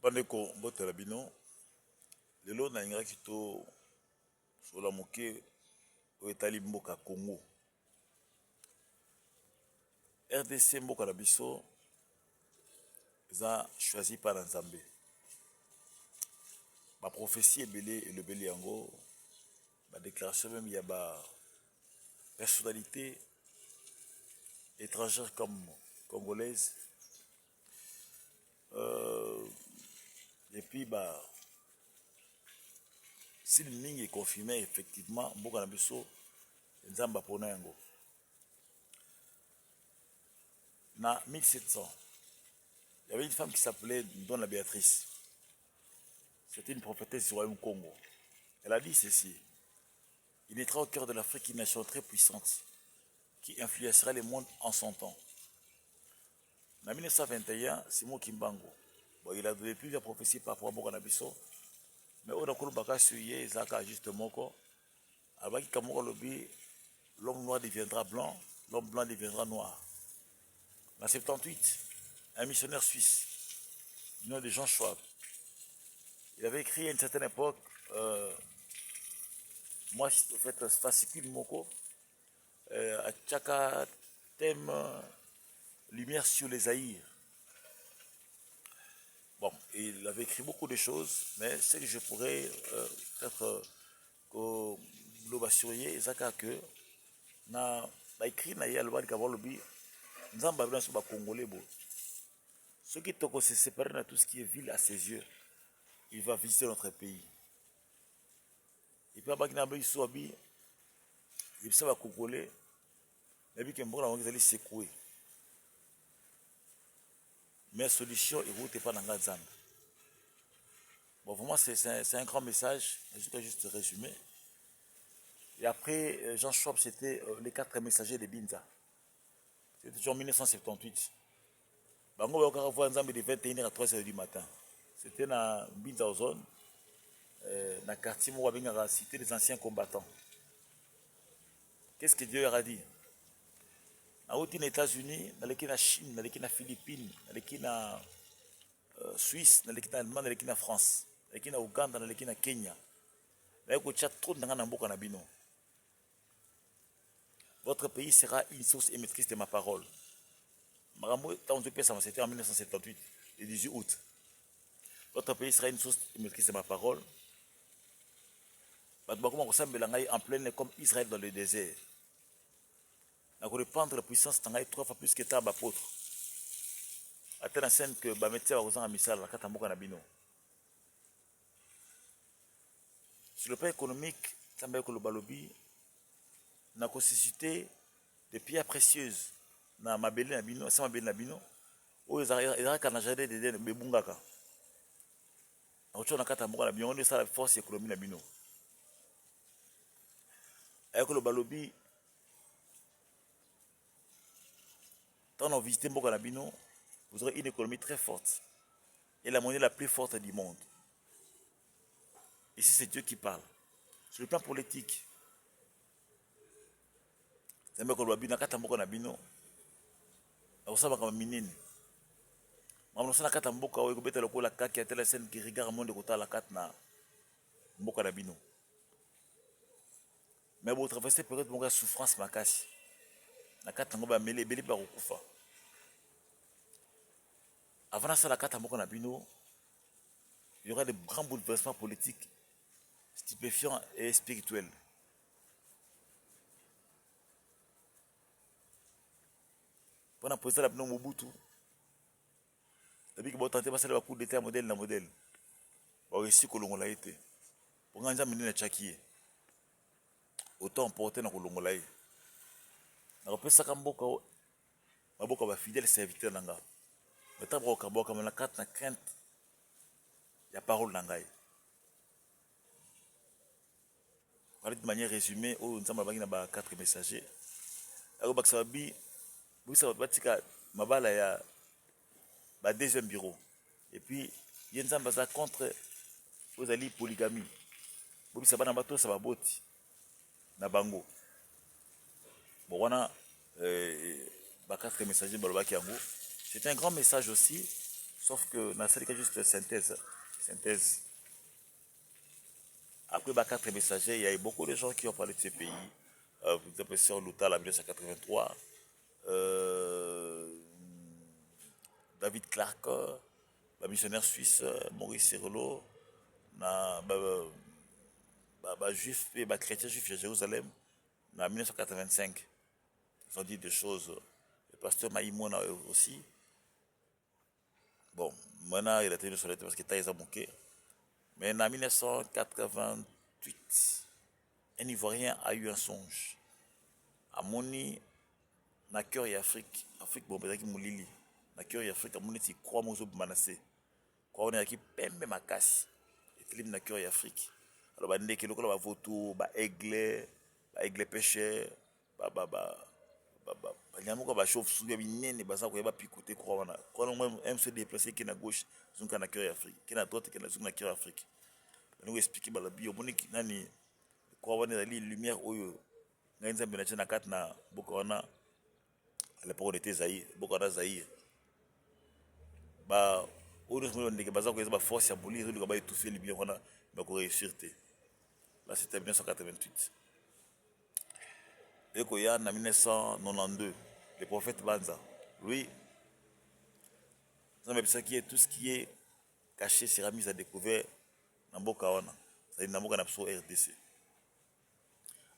bandeko mbotela bino lelo nalingaki to sola moke oyo etali mboka Congo. RDC mboka na biso eza choisi par Nzambe. Ba prophétie ebele elobeli yango, ba déclaration même ya ba personnalité étrangère comme congolaise. Et puis si le ligne est confirmé effectivement mboka na biso Nzamba pona yango. Na 1700, il y avait une femme qui s'appelait Donna Béatrice. C'était une prophétesse du royaume Congo. Elle a dit ceci: il naîtra au cœur de l'Afrique une nation très puissante qui influencera le monde en son temps. En 1921, Simon Kimbangu, bon, il a donné plusieurs prophéties par rapport à Mboka na biso, mais on a connu baka suye Zaka justement quoi. Avec Kamoko Lobi, l'homme noir deviendra blanc, l'homme blanc deviendra noir. En 78, un missionnaire suisse, du nom de Jean Schwab, il avait écrit à une certaine époque, moi, en fait, fascicule Moko, à Tchaka, thème lumière sur les Zaïres. Bon, il avait écrit beaucoup de choses, mais ce que je pourrais peut-être l'obassurer, c'est que na écrit na yalobali kabalobi nzamba blanc sur ba congolais bo. Ceux qui toko se séparer de tout ce qui est ville à ses yeux, il va visiter notre pays. Et puis abaki na baki soabi, il ça va congolais, mais puis que mbona wangi zali secouer. Mais solution il route pas dans la zone. Bon, vraiment c'est un grand message, je vais juste résumer. Et après, Jean Schwab, c'était les 4 messagers de Binza. C'était toujours en 1978. Bango va encore voir Nzambe de 21h à 3h du matin. C'était dans Binza Ozone, dans le quartier où on a cité les anciens combattants. Qu'est-ce que Dieu leur a dit? Dans les États-Unis, dans la Chine, dans les Philippines, dans la Suisse, dans l'Allemagne, dans la France, dans l'Ouganda, dans le Kenya. Dans trop de bino. Votre pays sera une source émettrice de ma parole. C'était en 1978, le 18 août. Votre pays sera une source émettrice de ma parole. En pleine comme Israël dans le désert. Je vais reprendre la puissance de 3 fois plus que ta apôtre. À telle scène que Bametia va en misal la Katamboka Nabino. Sur le plan économique, Tambayoko le Balobi n'a suscité des pierres précieuses na mabele na bino, sama mabele na bino, o ezaka na jardin de den bebungaka. Na ocho na kata mboka na bino, on ça la force économique na bino. Ayoko le balobi, quand on visite mboka na bino, vous aurez une économie très forte et la monnaie la plus forte du monde. Ici c'est Dieu qui parle. Sur le plan politique, c'est mboka le balobi na kata mboka na bino. Osaba kama minene. Maman na kata mboka oyo kobeta lokola kaki ya tele scène qui regarde monde kota la kata na mboka na bino. Mais vous traversez peut-être mboka souffrance makasi. Na kata ngoba mele beli ba kokufa. Avant ça la kata mboka na bino, il y aura de grands bouleversements politiques, stupéfiants et spirituels. Pendant président la bino Mobutu, depuis que vous tentez de passer le coup d'état modèle na modèle, vous réussissez que l'on l'a été. Pour nga nzambe nini tchakiye. Autant porter na kolongola ye. Na kopesa mboka maboka ba fidèle serviteur nanga. Meta broka boka na carte na crainte ya parole nangai. Voilà de manière résumée au nzamba bangi na ba 4 messagers. Ako baksabi busa batika mabala ya ba deuxième bureau. Et puis yenzamba za contre aux alliés polygamie. Bobisa bana bato sa baboti na bango. Bon wana ba 4 messagers balobaki yango. C'est un grand message aussi Sauf que dans ce cas, juste synthèse. Synthèse. Après les 4 messagers, il y a eu beaucoup de gens qui ont parlé de ce pays. Vous avez sur Loutal en 1983. David Clark, le missionnaire suisse, Maurice Serrelo, juif et chrétien juif de Jérusalem, en 1985. Ils ont dit des choses. Le pasteur Maïmouna aussi. Bon, maintenant il a tenu sur le parce qu'il était manqué. Mais en 1988, un Ivoirien a eu un songe. À Moni, na cœur et Afrique, Afrique bon peut-être Moulili, na cœur et Afrique, à Moni tu crois mozo manassé, crois on est qui pembe makasi, et tu na cœur et Afrique. Alors bah ndeke lokolo ba voto, ba aigle pêcheur, nyamoko ba chauve-souris ya binene baza ko yeba picoter croix wana. Quand on même se déplacer qui na gauche, zunka na cœur et Afrique, qui na droite qui na zunka na cœur et Afrique. Nous expliquer ba la bio moni nani croix wana la lumière oyo. Nganza mbena na kat na bokona à l'époque on était Zaïre, bokona Zaïre. Ba oyo nous ndeke baza ko ba force ya boli, zo ba étouffer lumière wana ba ko réussir te. Là c'était 1988. Et qu'il y a en 1992, le prophète Banza, lui, ça qui est tout ce qui est caché sera mis à découvert dans Bokawana, c'est-à-dire dans Boka RDC.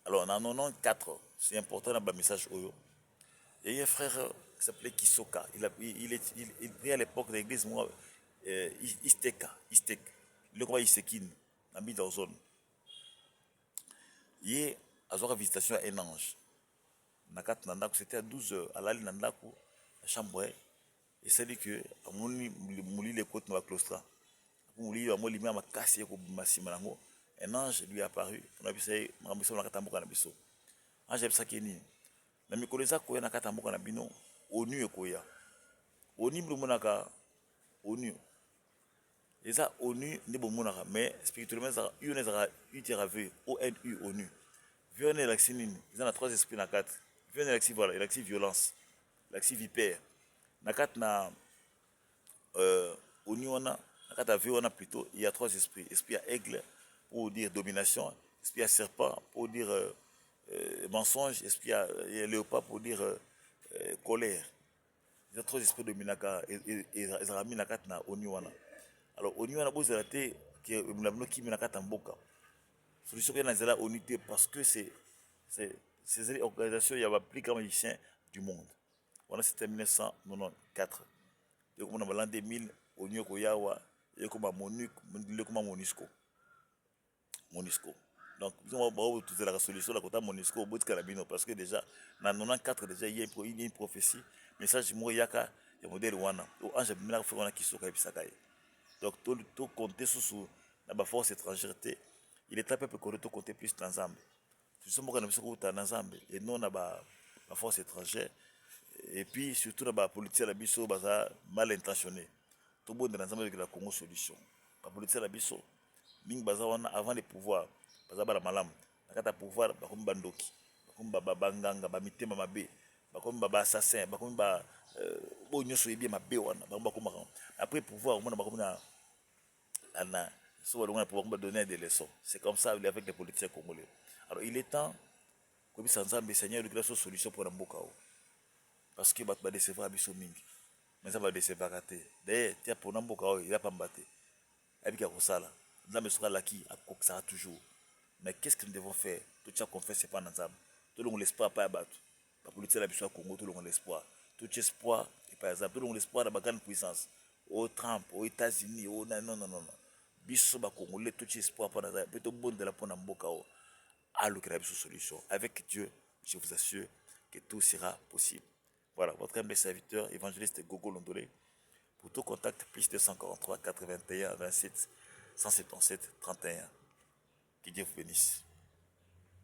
Alors en 94, c'est important dans le message Oyo. Il y a un frère qui s'appelait Kisoka. Il priait à l'époque de l'église Isteka. Il est comme Isekin, dans la zone. Il y a une visitation à un ange. C'était à 12h, à l'allée Nandaku, la chambre. Et c'est dit que, à mon lit, les côtes dans la claustre. Pour lui, à mon lit, ma casse, un ange lui est apparu. On a vu ça, on a vu ça, on a vu ça. Ange a vu ça qui est né. Na mikoleza koya na kata mboka na bino onu ekoya oni mlumonaka onu eza onu ne bomonaka mais spirituellement ça une ezaka UTRV ONU onu violence l'axi nini eza na trois esprits na quatre violence l'axi voilà l'axi violence l'axi vipère na kata na onu wana na kata V wana plutôt il y a trois esprits esprit à aigle pour dire domination esprit à serpent pour dire mensonge, esprit à léopard pour dire colère. Il y a trois esprits de Minaka et Zami Nakatna Oniwana. Alors Oniwana, vous avez été qui Minaka Tamboka. Solution qu'il y a dans unité parce que ces organisations, il y a plus grands magiciens du monde. Voilà, c'était 1994. Et comme on a l'an 2000, Onyoko Yawa, et comme Monisco. Donc, nous avons trouvé la solution la côté Monisco au bout de Carabino parce que déjà, dans 94, déjà, il y a une prophétie. Message de Moyaka, il y a modèle Wana. Au ange, il y a un qui sont Kaibisakaï. Donc, tout compter sur la force étrangère, il est très peu que tout compter plus dans Zambie. Nous sommes dans Zambie et non dans la force étrangère. Et puis, surtout dans la politique, la biso, mal intentionné. Tout le monde dans Zambie avec la Congo solution. La politique, la biso, avant les pouvoirs. Bazaba malam nakata pouvoir bakomi bandoki bakomi babanganga bamitema mabe bakomi baba assassin bakomi ba bo nyoso yebi mabe wana bakomi après pouvoir on bakomi na so on pouvoir donner des leçons. C'est comme ça avec les politiciens congolais. Alors il est temps que bi Nzambe Seigneur de grâce solution pour mboka o parce que ba décevoir biso mingi mais ça va décevoir raté d'ailleurs tia pour mboka o il a pas mbaté abika ko sala Nzambe sera là qui a ça toujours. Mais qu'est-ce que nous devons faire? Tout ça qu'on fait, c'est pas ensemble. Tout le monde l'espoir pas abattre. La politique la au Congo, tout le monde l'espoir. Tout espoir et par exemple, tout le monde l'espoir de la grande puissance. Au Trump, aux États-Unis, au non. Biso ba Congolais, tout espoir pas ensemble. Plutôt bon de la pona mboka o. Alors que la solution. Avec Dieu, je vous assure que tout sera possible. Voilà, votre humble serviteur, évangéliste Gogo Londolé. Pour tout contact, plus 243 81 27 177 31. Que Dieu vous bénisse.